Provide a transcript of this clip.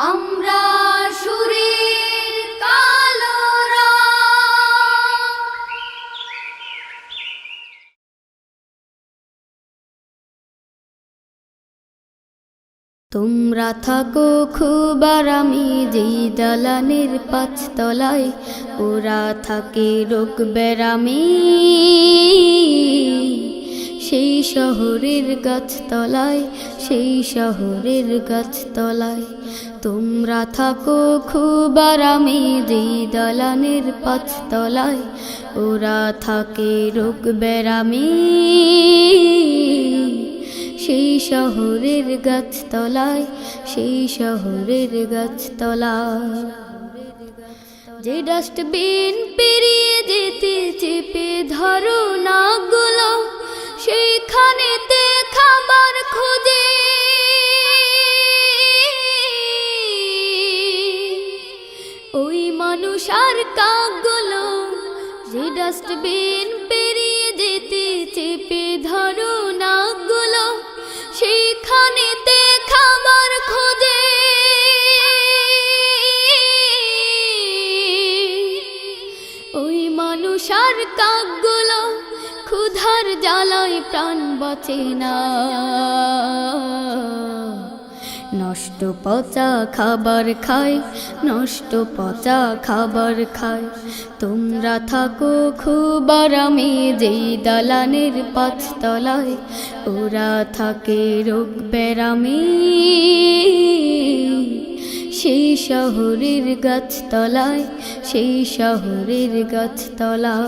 আমরা সুরের কালো রং, তোমরা থাকো খুব আরামে যেই দালানের পাঁচতলায়, ওরা থাকে রোগ ব্যারামে সেই শহরের গাছতলায়, সেই শহরের গাছতলায়। তোমরা থাকো খুব আরামে যেই দালানের পাঁচতলায়, ওরা থাকে রোগ ব্যারামে সেই শহরের গাছতলায়, সেই শহরের গাছতলায়। যে ডাস্টবিন পেরিয়ে যেতে চেপে ধরো নাগুলো, সেইখানেতে খাবার খুঁজে ওই মানুষ আর কাকগুলো। যে ডাস্টবিন পেরিয়ে যেতে চেপে ধরো নাগুলো, সেইখানেতে খাবার খোঁজে ওই মানুষ আর কাকগুলো। ক্ষুধার জ্বালায় প্রাণ বাঁচে না, নষ্ট পচা খাবার খায়, নষ্ট পচা খাবার খায়। তোমরা থাকো খুব আরামে যেই দালানের পাঁচতলায়, ওরা থাকে রোগ ব্যারামে সেই শহরের গাছতলায়, সেই শহরের গাছতলায়।